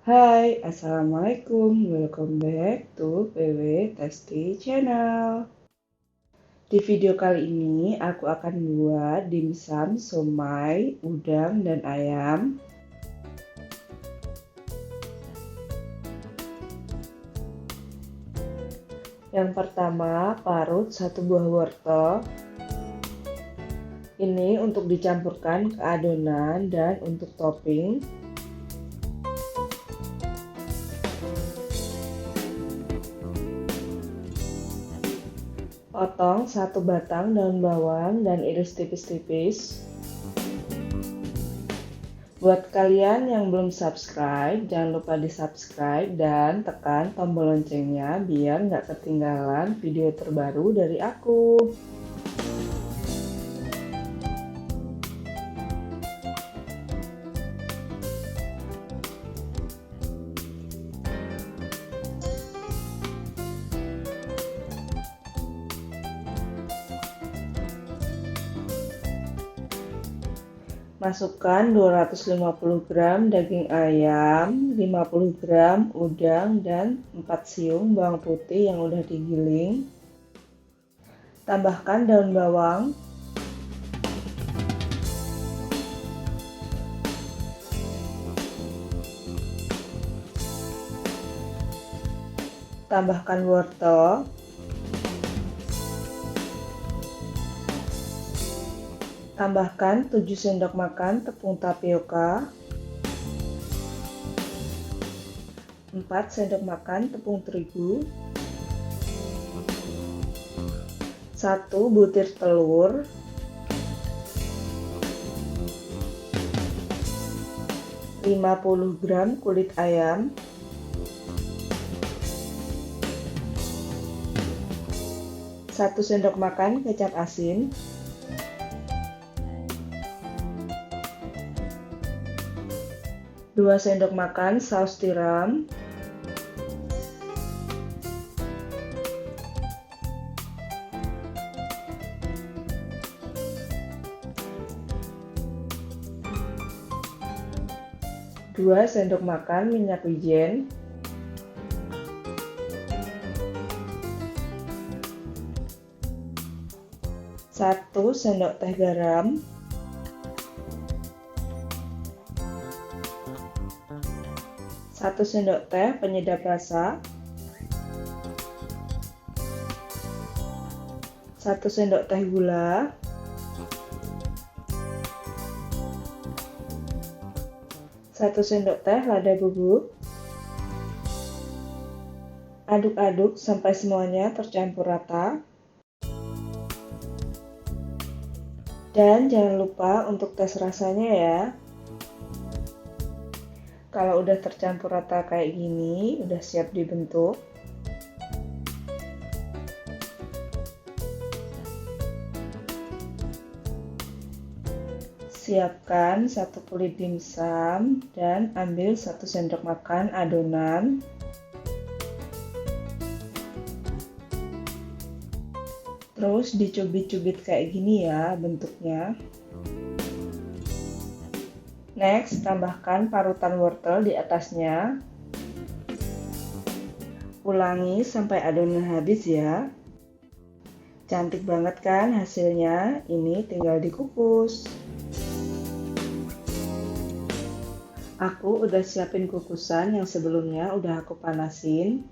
Hai, Assalamualaikum. Welcome back to PW Tasty Channel. Di video kali ini, aku akan buat dimsum somai, udang, dan ayam. Yang pertama, parut 1 buah wortel. Ini untuk dicampurkan ke adonan dan untuk topping. Potong 1 batang daun bawang dan iris tipis-tipis. Buat kalian yang belum subscribe, jangan lupa di subscribe dan tekan tombol loncengnya biar nggak ketinggalan video terbaru dari aku. Masukkan 250 gram daging ayam, 50 gram udang, dan 4 siung bawang putih yang udah digiling. Tambahkan daun bawang. Tambahkan wortel. Tambahkan 7 sendok makan tepung tapioka, 4 sendok makan tepung terigu, 1 butir telur, 50 gram kulit ayam, 1 sendok makan kecap asin, 2 sendok makan saus tiram, 2 sendok makan minyak wijen, 1 sendok teh garam, 1 sendok teh penyedap rasa, 1 sendok teh gula, 1 sendok teh lada bubuk. Aduk-aduk sampai semuanya tercampur rata. Dan jangan lupa untuk tes rasanya ya. Kalau udah tercampur rata kayak gini, udah siap dibentuk. Siapkan 1 kulit dimsum dan ambil 1 sendok makan adonan. Terus dicubit-cubit kayak gini ya bentuknya. Next, tambahkan parutan wortel di atasnya. Ulangi sampai adonan habis ya. Cantik banget kan hasilnya? Ini tinggal dikukus. Aku udah siapin kukusan yang sebelumnya udah aku panasin.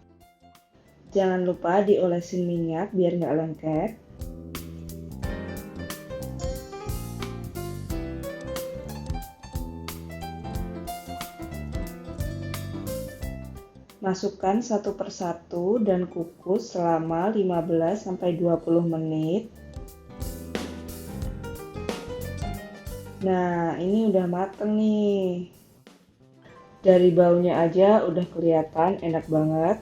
Jangan lupa diolesin minyak biar nggak lengket. Masukkan satu persatu dan kukus selama 15-20 menit. Nah, ini udah mateng nih. Dari baunya aja udah kelihatan enak banget.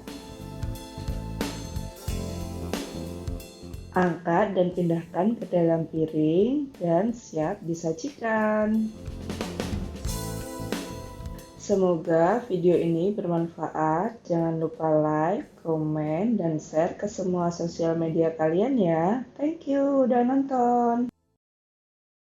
Angkat dan pindahkan ke dalam piring dan siap disajikan. Semoga video ini bermanfaat. Jangan lupa like, komen, dan share ke semua sosial media kalian ya. Thank you udah nonton.